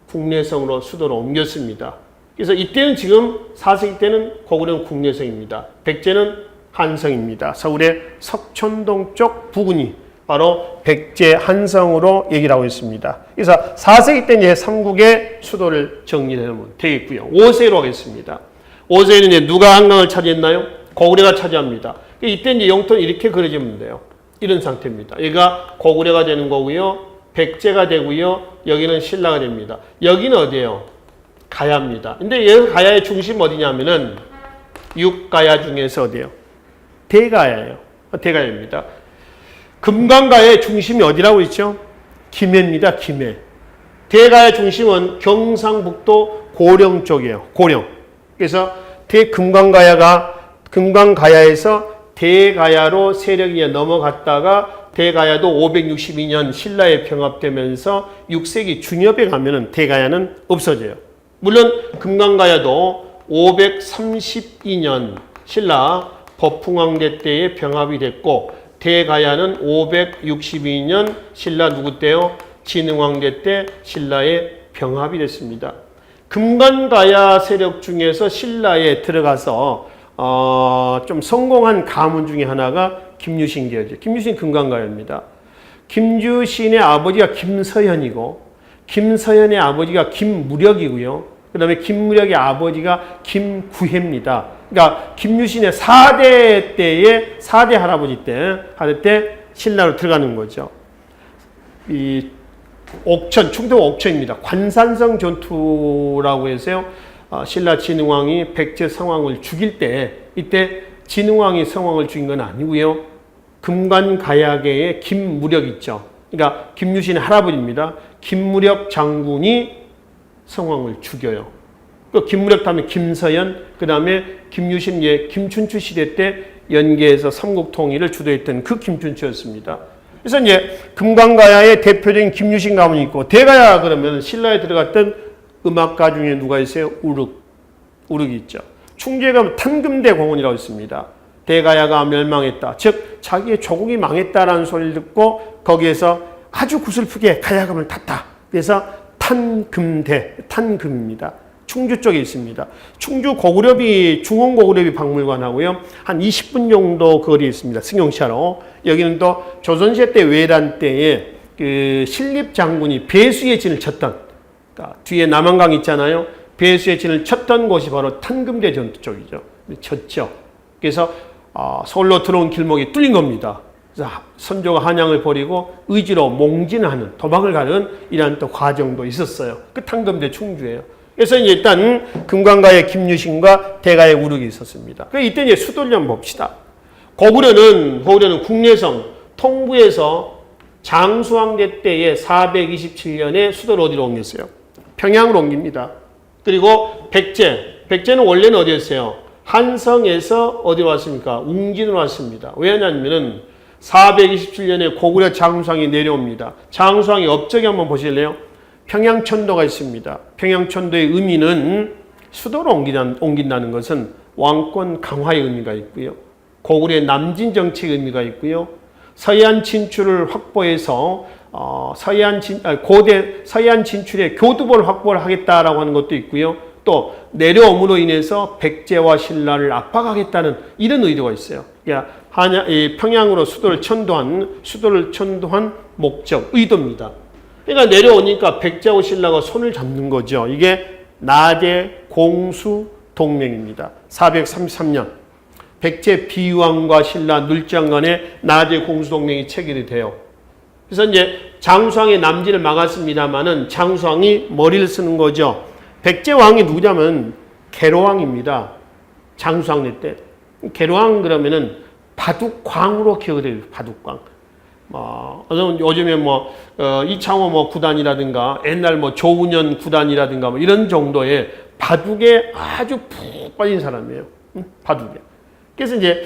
국내성으로 수도로 옮겼습니다. 그래서 이때는 지금 4세기 때는 고구려는 국내성입니다. 백제는 한성입니다. 서울의 석촌동 쪽 부근이 바로 백제 한성으로 얘기를 하고 있습니다. 그래서 4세기 때 이제 삼국의 수도를 정리하면 되겠고요. 5세기로 하겠습니다. 5세기는 이제 누가 한강을 차지했나요? 고구려가 차지합니다. 이때 이제 영토는 이렇게 그려지면 돼요. 이런 상태입니다. 얘가 고구려가 되는 거고요. 백제가 되고요. 여기는 신라가 됩니다. 여기는 어디예요? 가야입니다. 근데 여기 가야의 중심 어디냐면은 6가야 중에서 어디예요? 대가야예요. 대가야입니다. 금강가의 중심이 어디라고 있죠? 김해입니다. 김해. 대가의 중심은 경상북도 고령 쪽이에요. 고령. 그래서 금강가야에서 대가야로 세력이 넘어갔다가 대가야도 562년 신라에 병합되면서 6세기 중엽에 가면은 대가야는 없어져요. 물론 금강가야도 532년 신라 법흥왕대 때에 병합이 됐고 대가야는 562년 신라 누구 때요? 진흥왕대 때 신라에 병합이 됐습니다. 금강가야 세력 중에서 신라에 들어가서 좀 성공한 가문 중에 하나가 김유신계죠. 김유신 금강가야입니다. 김유신의 아버지가 김서현이고 김서현의 아버지가 김무력이고요. 그 다음에 김무력의 아버지가 김구혜입니다. 그러니까 김유신의 4대 때에 4대 할아버지 때 신라로 들어가는 거죠. 이 옥천, 충청 옥천입니다. 관산성 전투라고 해서요. 신라 진흥왕이 백제 성왕을 죽일 때 이때 진흥왕이 성왕을 죽인 건 아니고요. 금관가야계의 김무력 있죠. 그러니까 김유신의 할아버지입니다. 김무력 장군이 성왕을 죽여요. 그 김무력 다음에 김서연, 그 다음에 김유신 김춘추 시대 때 연계해서 삼국 통일을 주도했던 그 김춘추였습니다. 그래서 이제 금강가야의 대표적인 김유신 가문이 있고 대가야 그러면 신라에 들어갔던 음악가 중에 누가 있어요? 우륵이 있죠. 충주에 가면 탄금대 공원이라고 있습니다. 대가야가 멸망했다. 즉 자기의 조국이 망했다라는 소리를 듣고 거기에서 아주 구슬프게 가야금을 탔다. 그래서 탄금입니다. 충주 쪽에 있습니다. 충주 고구려비 중원고구려비 박물관하고요. 한 20분 정도 거리에 있습니다. 승용차로. 여기는 또 조선시대 때 외란 때에 그 신립 장군이 배수의 진을 쳤던 그러니까 뒤에 남한강 있잖아요. 배수의 진을 쳤던 곳이 바로 탄금대 전투 쪽이죠. 쳤죠. 그래서 서울로 들어온 길목이 뚫린 겁니다. 그래서 선조가 한양을 버리고 의지로 몽진하는 도망을 가는 이러한 또 과정도 있었어요. 그 탄금대 충주예요. 그래서 이제 일단 금강가의 김유신과 대가의 우륵이 있었습니다. 그래서 이때 이제 수도를 한번 봅시다. 고구려는 국내성 통부에서 장수왕대 때에 427년에 수도를 어디로 옮겼어요? 평양으로 옮깁니다. 그리고 백제는 원래는 어디였어요? 한성에서 어디로 왔습니까? 웅진으로 왔습니다. 왜냐하면은 427년에 고구려 장수왕이 내려옵니다. 장수왕의 업적이 한번 보실래요? 평양천도가 있습니다. 평양천도의 의미는 수도로 옮긴다는 것은 왕권 강화의 의미가 있고요. 고구려의 남진 정책의 의미가 있고요. 서해안 진출을 확보해서 서해안 진출의 교두보를 확보를 하겠다라고 하는 것도 있고요. 또 내려옴으로 인해서 백제와 신라를 압박하겠다는 이런 의도가 있어요. 그러니까 평양으로 수도를 천도한 목적, 의도입니다. 그러니까 내려오니까 백제하고 신라가 손을 잡는 거죠. 이게 나제 공수 동맹입니다. 433년 백제 비왕과 신라 눌장 간에 나제 공수 동맹이 체결이 돼요. 그래서 이제 장수왕의 남진을 막았습니다만은 장수왕이 머리를 쓰는 거죠. 백제 왕이 누구냐면 계로왕입니다. 장수왕 때. 계로왕 그러면은 바둑광으로 기억돼요. 바둑광. 요즘에 이창호 구단이라든가 옛날 조훈현 구단이라든가 이런 정도의 바둑에 아주 푹 빠진 사람이에요. 바둑에. 그래서 이제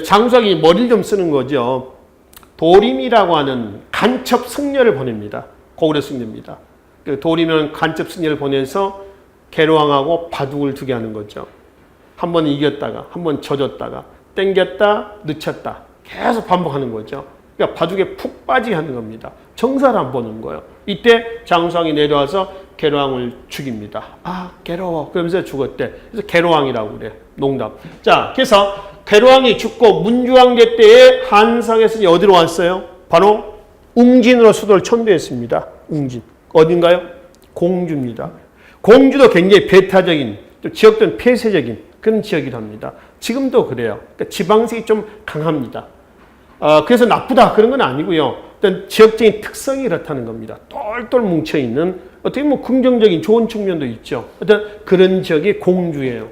장수왕이 머리를 좀 쓰는 거죠. 도림이라고 하는 간첩 승려를 보냅니다. 고구려 승려입니다. 도림은 간첩 승려를 보내서 계로왕하고 바둑을 두게 하는 거죠. 한 번 이겼다가 한 번 져줬다가 땡겼다 늦췄다 계속 반복하는 거죠. 그러니까 바둑에 푹 빠지게 하는 겁니다. 정사를 안 보는 거예요. 이때 장수왕이 내려와서 계로왕을 죽입니다. 아, 괴로워. 그러면서 죽었대. 그래서 계로왕이라고 그래. 농담. 자, 그래서 계로왕이 죽고 문주왕제 때에 한상에서 어디로 왔어요? 바로 웅진으로 수도를 천도했습니다. 웅진. 어딘가요? 공주입니다. 공주도 굉장히 배타적인, 또 지역들은 폐쇄적인 그런 지역이기도 합니다. 지금도 그래요. 그러니까 지방색이 좀 강합니다. 그래서 나쁘다 그런 건 아니고요. 일단 지역적인 특성이 그렇다는 겁니다. 똘똘 뭉쳐있는 어떻게 뭐 긍정적인 좋은 측면도 있죠. 어떤 그런 지역이 공주예요.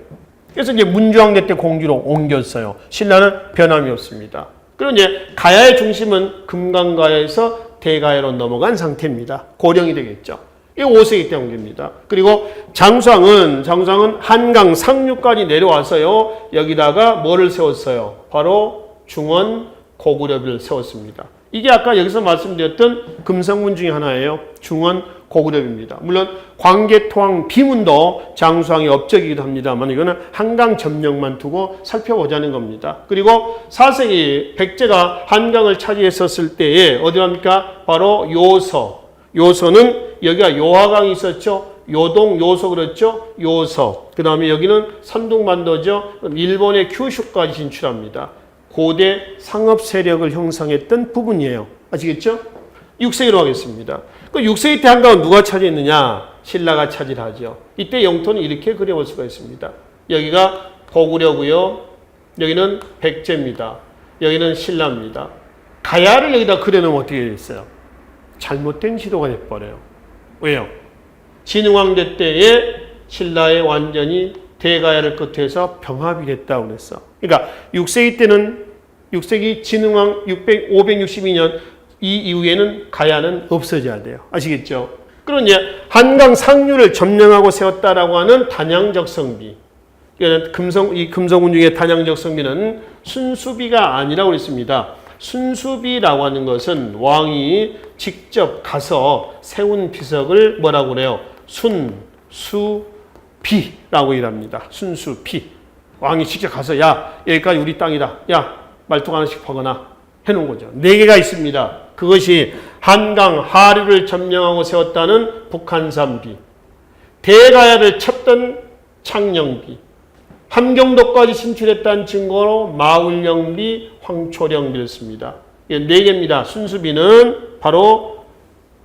그래서 이제 문주왕제 때 공주로 옮겼어요. 신라는 변함이 없습니다. 그리고 이제 가야의 중심은 금강가야에서 대가야로 넘어간 상태입니다. 고령이 되겠죠. 이게 5세기 때 옮깁니다. 그리고 장수왕은 한강 상류까지 내려와서요. 여기다가 뭐를 세웠어요? 바로 중원 고구려비를 세웠습니다. 이게 아까 여기서 말씀드렸던 금성문 중에 하나예요. 중원 고구려비입니다. 물론 광개토왕 비문도 장수왕의 업적이기도 합니다만 이거는 한강 점령만 두고 살펴보자는 겁니다. 그리고 4세기 백제가 한강을 차지했었을 때에 어디 갑니까? 바로 요서. 요서는 여기가 요하강이 있었죠. 요동, 요소 그렇죠. 요서. 그 다음에 여기는 선둥반도죠. 일본의 큐슈까지 진출합니다. 고대 상업 세력을 형성했던 부분이에요. 아시겠죠? 6세기로 하겠습니다. 그 6세기 때 한강은 누가 차지했느냐? 신라가 차지하죠. 이때 영토는 이렇게 그려볼 수가 있습니다. 여기가 고구려고요. 여기는 백제입니다. 여기는 신라입니다. 가야를 여기다 그려놓으면 어떻게 됐어요? 잘못된 시도가 돼버려요. 왜요? 진흥왕제 때에 신라에 완전히 대가야를 끝에서 병합이 됐다고 그랬어. 그러니까 6세기 때는 6세기 진흥왕 562년 이 이후에는 가야는 없어져야 돼요. 아시겠죠? 그럼 이제 한강 상류를 점령하고 세웠다라고 하는 단양적 성비. 이 금성운 중에 단양적 성비는 순수비가 아니라고 그랬습니다. 순수비라고 하는 것은 왕이 직접 가서 세운 비석을 뭐라고 그래요? 순수비라고 일합니다. 순수비. 왕이 직접 가서 야 여기까지 우리 땅이다. 야 말뚝 하나씩 퍼거나 해놓은 거죠. 4개가 있습니다. 그것이 한강 하류를 점령하고 세웠다는 북한산비, 대가야를 쳤던 창녕비, 함경도까지 진출했다는 증거로 마울령비, 황초령비를 씁니다. 4개입니다. 순수비는 바로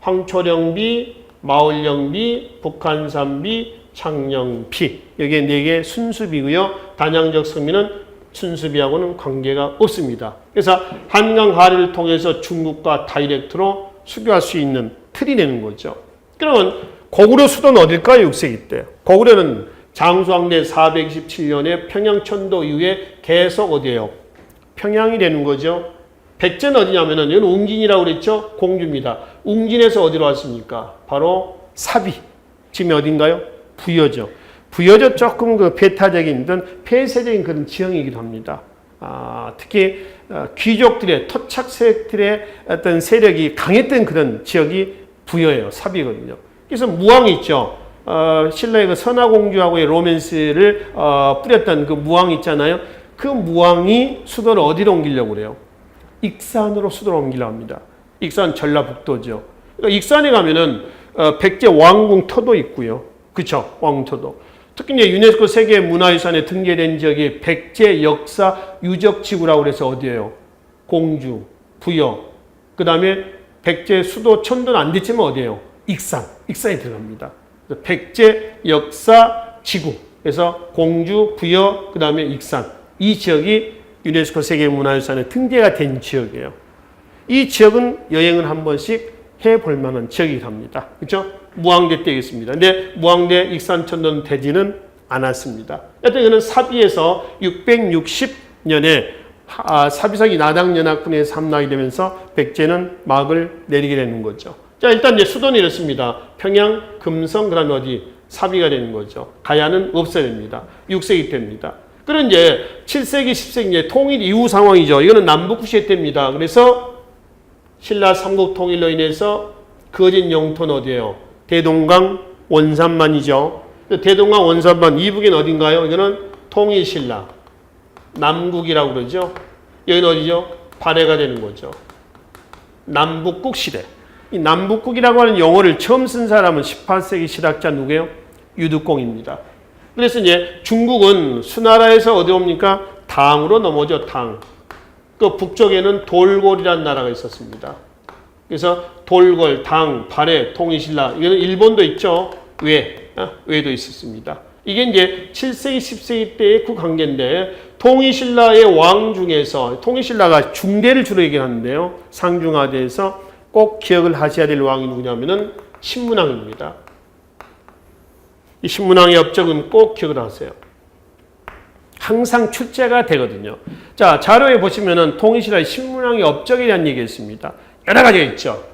황초령비, 마울령비, 북한산비, 창녕비. 여기에 4개 순수비고요. 단양적 성비는 순수비하고는 관계가 없습니다. 그래서 한강 하류를 통해서 중국과 다이렉트로 수교할 수 있는 틀이 되는 거죠. 그러면 고구려 수도는 어딜까요? 6세기 때. 고구려는 장수왕대 427년에 평양천도 이후에 계속 어디예요? 평양이 되는 거죠. 백제는 어디냐면은 이건 웅진이라고 그랬죠. 공주입니다. 웅진에서 어디로 왔습니까? 바로 사비. 지금 어딘가요? 부여죠. 부여도 조금 그 배타적인 폐쇄적인 그런 지형이기도 합니다. 특히 귀족들의 토착 세력들의 어떤 세력이 강했던 그런 지역이 부여예요. 사비거든요. 그래서 무왕이 있죠. 신라의 그 선화공주하고의 로맨스를 뿌렸던 그 무왕 있잖아요. 그 무왕이 수도를 어디로 옮기려고 그래요? 익산으로 수도를 옮기려고 합니다. 익산 전라북도죠. 그러니까 익산에 가면은 백제 왕궁 터도 있고요. 그렇죠? 왕궁 터도. 특히 이제 유네스코 세계 문화유산에 등재된 지역이 백제 역사 유적지구라고 해서 어디예요? 공주, 부여. 그 다음에 백제 수도 천도는 안 됐지만 어디예요? 익산. 익산에 들어갑니다. 백제 역사 지구. 그래서 공주, 부여, 그 다음에 익산. 이 지역이 유네스코 세계 문화유산에 등재가 된 지역이에요. 이 지역은 여행을 한 번씩 해볼 만한 지역이기도 합니다. 그렇죠? 무왕대 때였습니다. 근데 무왕대 익산천도는 되지는 않았습니다. 여튼 이거는 사비에서 660년에 사비사기 나당연합군에서 함락이 되면서 백제는 막을 내리게 되는 거죠. 자, 일단 이제 수도는 이렇습니다. 평양, 금성, 그다음에 어디? 사비가 되는 거죠. 가야는 없어야 됩니다. 6세기 때입니다. 그런 이제 7세기, 10세기 이제 통일 이후 상황이죠. 이거는 남북구시의 때입니다. 그래서 신라 삼국 통일로 인해서 그어진 영토는 어디예요? 대동강 원산만이죠. 대동강 원산만 이북엔 어딘가요? 이거는 통일신라. 남국이라고 그러죠. 여기는 어디죠? 발해가 되는 거죠. 남북국 시대. 이 남북국이라고 하는 용어를 처음 쓴 사람은 18세기 실학자 누구예요? 유득공입니다. 그래서 이제 중국은 수나라에서 어디 옵니까? 당으로 넘어오죠. 당. 그 북쪽에는 돌골이라는 나라가 있었습니다. 그래서 돌골, 당, 발해, 통일신라 이거는 일본도 있죠. 외도 있었습니다. 이게 이제 7세기, 10세기 때의 그 관계인데 통일신라의 왕 중에서 통일신라가 중대를 주로 얘기하는데요. 상중하대에서 꼭 기억을 하셔야 될 왕이 누구냐면은 신문왕입니다. 이 신문왕의 업적은 꼭 기억을 하세요. 항상 출제가 되거든요. 자, 자료에 보시면은 통일신라의 신문왕의 업적에 대한 얘기가 있습니다. 여러 가지가 있죠.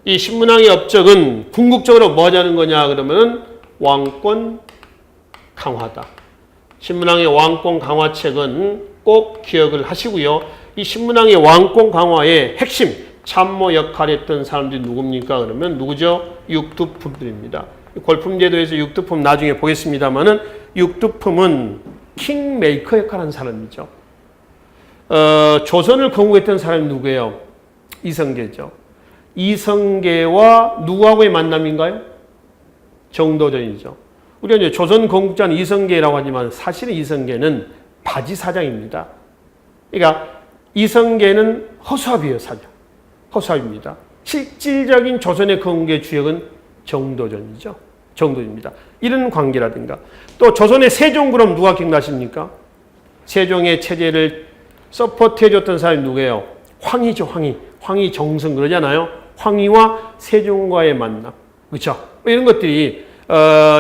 이 신문왕의 업적은 궁극적으로 뭐 하자는 거냐 그러면은 왕권 강화다. 신문왕의 왕권 강화책은 꼭 기억을 하시고요. 이 신문왕의 왕권 강화의 핵심 참모 역할을 했던 사람들이 누굽니까? 그러면 누구죠? 육두품들입니다. 골품제도에서 육두품 나중에 보겠습니다만은 육두품은 킹메이커 역할을 하는 사람이죠. 조선을 건국했던 사람이 누구예요? 이성계죠. 이성계와 누구하고의 만남인가요? 정도전이죠. 우리가 이제 조선 건국자는 이성계라고 하지만 사실은 이성계는 바지사장입니다. 그러니까 이성계는 허수아비예요, 사장. 허수아비입니다. 실질적인 조선의 건국의 주역은 정도전이죠. 정도입니다. 이런 관계라든가 또 조선의 세종 그럼 누가 기억나십니까? 세종의 체제를 서포트해줬던 사람이 누구예요? 황희죠, 황희. 황희 정성 그러잖아요. 황희와 세종과의 만남. 그렇죠? 이런 것들이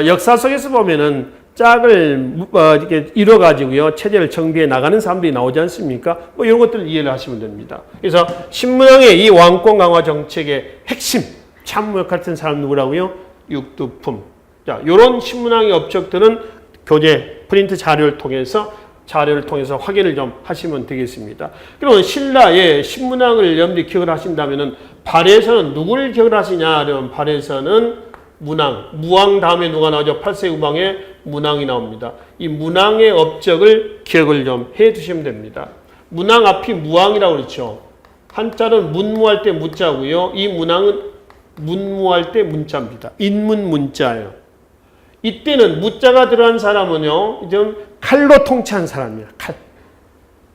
역사 속에서 보면은 짝을 이렇게 이뤄가지고요. 체제를 정비해 나가는 사람들이 나오지 않습니까? 뭐 이런 것들을 이해를 하시면 됩니다. 그래서 신문왕의 이 왕권 강화 정책의 핵심 참모 역할 같은 사람 누구라고요? 육두품. 자, 이런 신문왕의 업적들은 교재 프린트 자료를 통해서 확인을 좀 하시면 되겠습니다. 그러면 신라의 신문왕을 염두에 기억을 하신다면은 발해에서는 누구를 기억을 하시냐? 그러면 발해에서는 문왕, 무왕 다음에 누가 나오죠? 8세 우방에 문왕이 나옵니다. 이 문왕의 업적을 기억을 좀 해 두시면 됩니다. 문왕 앞이 무왕이라고 그랬죠. 한자는 문무할 때 무자고요. 이 문왕은 문무할 때 문자입니다. 인문 문자예요. 이때는 무자가 들어간 사람은요, 좀 칼로 통치한 사람이에요. 칼.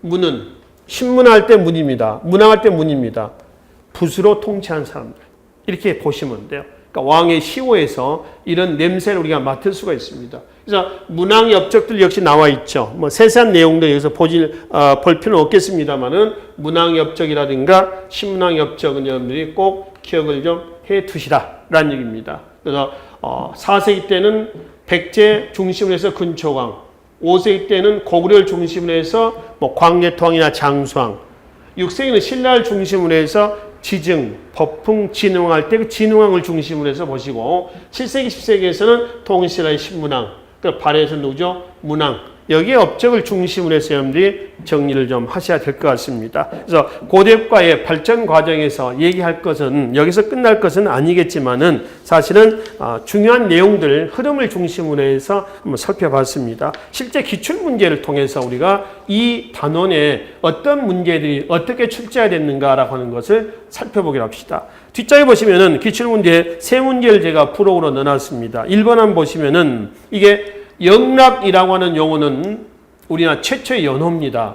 문은 신문할 때 문입니다. 문왕할 때 문입니다. 붓으로 통치한 사람들. 이렇게 보시면 돼요. 그러니까 왕의 시호에서 이런 냄새를 우리가 맡을 수가 있습니다. 그래서 문왕의 업적들 역시 나와 있죠. 뭐 세세한 내용들 여기서 볼 필요는 없겠습니다만은 문왕의 업적이라든가 신문왕의 업적은 여러분들이 꼭 기억을 좀 해 두시라라는 얘기입니다. 그래서 4세기 때는 백제 중심으로 해서 근초광, 5세기 때는 고구려를 중심으로 해서 뭐 광개토왕이나 장수왕, 6세기는 신라를 중심으로 해서 지증, 법풍, 진흥할 때 그 진흥왕을 중심으로 해서 보시고 7세기, 10세기에서는 통일신라의 신문왕, 그 발해에서 누구죠? 문왕. 여기에 업적을 중심으로 해서 여러분들이 정리를 좀 하셔야 될 것 같습니다. 그래서 고대국가의 발전 과정에서 얘기할 것은 여기서 끝날 것은 아니겠지만은 사실은 중요한 내용들, 흐름을 중심으로 해서 한번 살펴봤습니다. 실제 기출문제를 통해서 우리가 이 단원에 어떤 문제들이 어떻게 출제가 됐는가라고 하는 것을 살펴보기로 합시다. 뒷장에 보시면은 기출문제 세 문제를 제가 부록으로 넣어놨습니다. 1번 한번 보시면은 이게 영락이라고 하는 용어는 우리나라 최초의 연호입니다.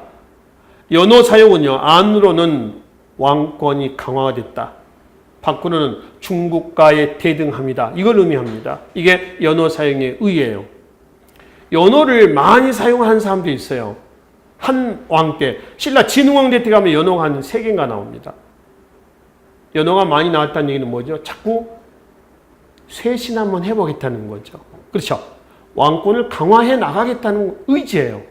연호 사용은요, 안으로는 왕권이 강화가 됐다. 밖으로는 중국과의 대등함이다. 이걸 의미합니다. 이게 연호 사용의 의예요. 연호를 많이 사용하는 사람도 있어요. 한 왕 때, 신라 진흥왕 때 가면 연호가 한 3개인가 나옵니다. 연호가 많이 나왔다는 얘기는 뭐죠? 자꾸 쇄신 한번 해보겠다는 거죠. 그렇죠? 왕권을 강화해 나가겠다는 의지예요.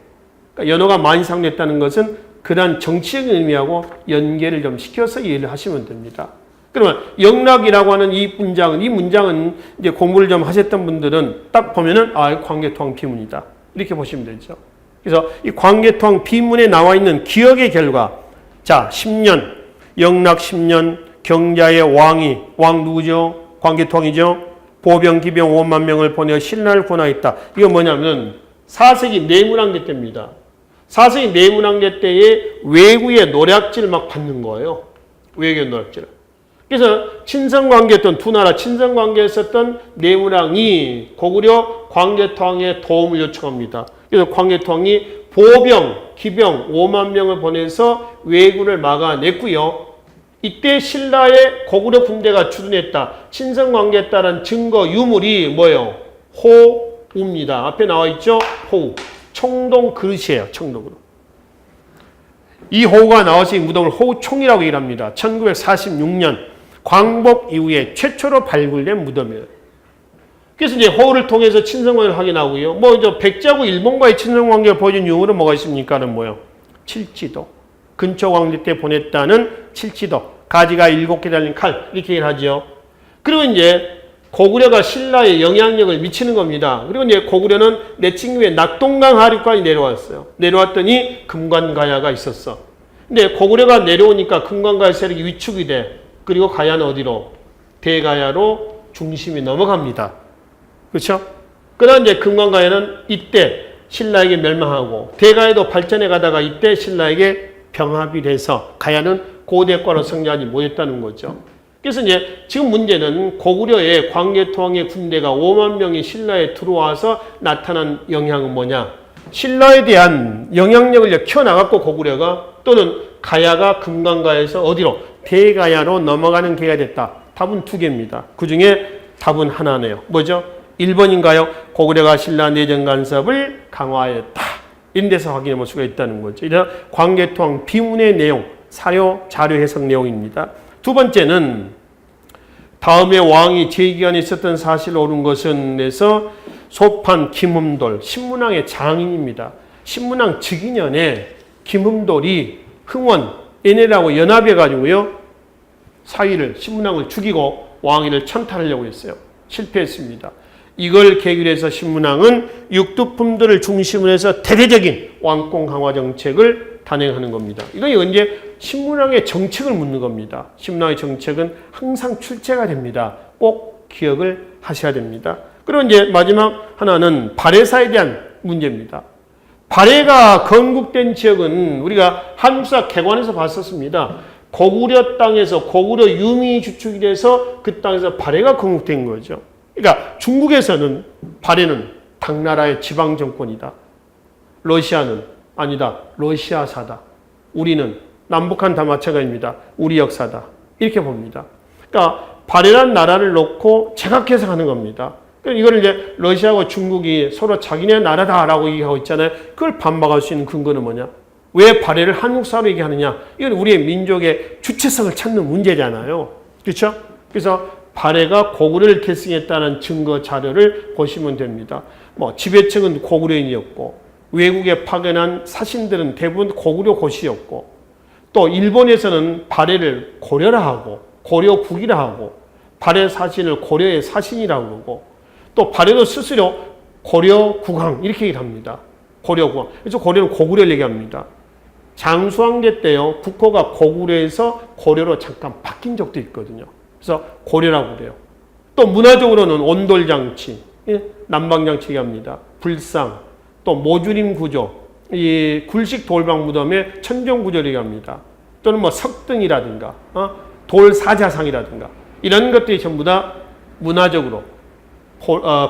그러니까 연호가 많이 사용됐다는 것은 그러한 정치적인 의미하고 연계를 좀 시켜서 이해를 하시면 됩니다. 그러면 영락이라고 하는 이 문장은 이제 공부를 좀 하셨던 분들은 딱 보면은 광개토왕 비문이다. 이렇게 보시면 되죠. 그래서 이 광개토왕 비문에 나와 있는 기억의 결과, 자, 10년, 영락 10년, 경자의 왕 누구죠? 광개토왕이죠. 보병, 기병 5만 명을 보내어 신라를 권하였다. 이거 뭐냐면 4세기 내문왕대 때입니다. 4세기 내문왕대 때에 외구의 노략질을 막 받는 거예요. 외구의 노략질. 그래서 친선관계였던 두 나라 친선관계였었던 내무랑이 고구려 광개토왕에 도움을 요청합니다. 그래서 광개토왕이 보병, 기병 5만 명을 보내서 왜구를 막아냈고요. 이때 신라의 고구려 군대가 주둔했다. 친선관계에 따른 증거 유물이 뭐예요? 호우입니다. 앞에 나와 있죠? 호우. 청동 그릇이에요. 청동 그릇. 이 호우가 나와서 이 무덤을 호우총이라고 얘기를 합니다. 1946년 광복 이후에 최초로 발굴된 무덤이에요. 그래서 이제 호우를 통해서 친선관계를 확인하고요. 뭐 이제 백제하고 일본과의 친선관계를 보여준 유물은 뭐가 있습니까는 뭐요? 칠지도. 근초 왕조 때 보냈다는 칠지도. 가지가 7개 달린 칼 이렇게 얘기를 하죠. 그리고 이제 고구려가 신라에 영향력을 미치는 겁니다. 그리고 이제 고구려는 내친구에 낙동강 하류까지 내려왔어요. 내려왔더니 금관가야가 있었어. 근데 고구려가 내려오니까 금관가야 세력이 위축이 돼. 그리고 가야는 어디로? 대가야로 중심이 넘어갑니다. 그렇죠? 그러나 이제 금관가야는 이때 신라에게 멸망하고 대가야도 발전해 가다가 이때 신라에게 병합이 돼서 가야는 고대과로 성장하지 못했다는 거죠. 그래서 이제 지금 문제는 고구려의 광개토왕의 군대가 5만 명이 신라에 들어와서 나타난 영향은 뭐냐? 신라에 대한 영향력을 키워나갔고 고구려가 또는 가야가 금강가에서 어디로? 대가야로 넘어가는 계기가 됐다. 답은 두 개입니다. 그 중에 답은 하나네요. 뭐죠? 1번인가요? 고구려가 신라 내정 간섭을 강화했다. 이런 데서 확인해 볼 수가 있다는 거죠. 이런 광개토왕 비문의 내용, 사료, 자료 해석 내용입니다. 두 번째는 다음에 왕이 제2기간에 있었던 사실을 옳은 것은 에서 소판 김흠돌, 신문왕의 장인입니다. 신문왕 즉위년에 김흠돌이 흥원, 얘네라고 연합해가지고요. 사위를, 신문왕을 죽이고 왕위를 찬탈하려고 했어요. 실패했습니다. 이걸 계기로 해서 신문왕은 육두품들을 중심으로 해서 대대적인 왕권 강화 정책을 단행하는 겁니다. 이건 언제 신문왕의 정책을 묻는 겁니다. 신문왕의 정책은 항상 출제가 됩니다. 꼭 기억을 하셔야 됩니다. 그리고 이제 마지막 하나는 발해사에 대한 문제입니다. 발해가 건국된 지역은 우리가 한국사 개관에서 봤었습니다. 고구려 땅에서 고구려 유미 주축이 돼서 그 땅에서 발해가 건국된 거죠. 그러니까 중국에서는 발해는 당나라의 지방 정권이다. 러시아는 아니다. 러시아사다. 우리는 남북한 다 마찬가지입니다. 우리 역사다. 이렇게 봅니다. 그러니까 발해란 나라를 놓고 제각해서 하는 겁니다. 이걸 이제 러시아와 중국이 서로 자기네 나라다라고 얘기하고 있잖아요. 그걸 반박할 수 있는 근거는 뭐냐? 왜 발해를 한국사로 얘기하느냐? 이건 우리의 민족의 주체성을 찾는 문제잖아요. 그렇죠? 그래서 발해가 고구려를 계승했다는 증거 자료를 보시면 됩니다. 뭐 지배층은 고구려인이었고 외국에 파견한 사신들은 대부분 고구려 고시였고 또 일본에서는 발해를 고려라 하고 고려국이라 하고 발해 사신을 고려의 사신이라고 그러고 또 발해도 스스로 고려국왕 이렇게 얘기를 합니다. 고려국왕. 그래서 고려는 고구려를 얘기합니다. 장수왕제 때요. 국호가 고구려에서 고려로 잠깐 바뀐 적도 있거든요. 그래서 고려라고 그래요. 또 문화적으로는 온돌장치, 남방장치 얘기합니다. 불상, 또 모주림 구조, 이 굴식 돌방 무덤의 천정 구조를 얘기합니다. 또는 뭐 석등이라든가, 돌사자상이라든가 이런 것들이 전부 다 문화적으로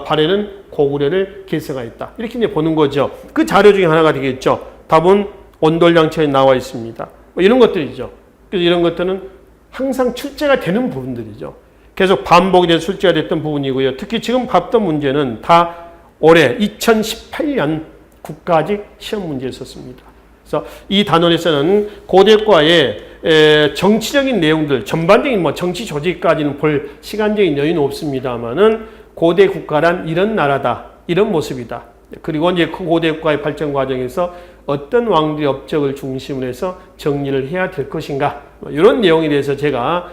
발해는 고구려를 계승하였다. 이렇게 이제 보는 거죠. 그 자료 중에 하나가 되겠죠. 답은 온돌장치에 나와 있습니다. 뭐 이런 것들이죠. 그래서 이런 것들은 항상 출제가 되는 부분들이죠. 계속 반복이 돼서 출제가 됐던 부분이고요. 특히 지금 봤던 문제는 다 올해 2018년 국가직 시험 문제였었습니다. 그래서 이 단원에서는 고대과의 정치적인 내용들, 전반적인 뭐 정치 조직까지는 볼 시간적인 여유는 없습니다만은 고대 국가란 이런 나라다, 이런 모습이다. 그리고 이제 그 고대 국가의 발전 과정에서 어떤 왕들의 업적을 중심으로 해서 정리를 해야 될 것인가, 이런 내용에 대해서 제가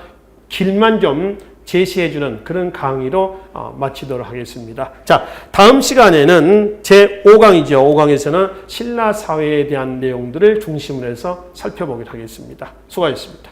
길만 좀 제시해주는 그런 강의로 마치도록 하겠습니다. 자, 다음 시간에는 제5강이죠. 5강에서는 신라 사회에 대한 내용들을 중심으로 해서 살펴보기로 하겠습니다. 수고하셨습니다.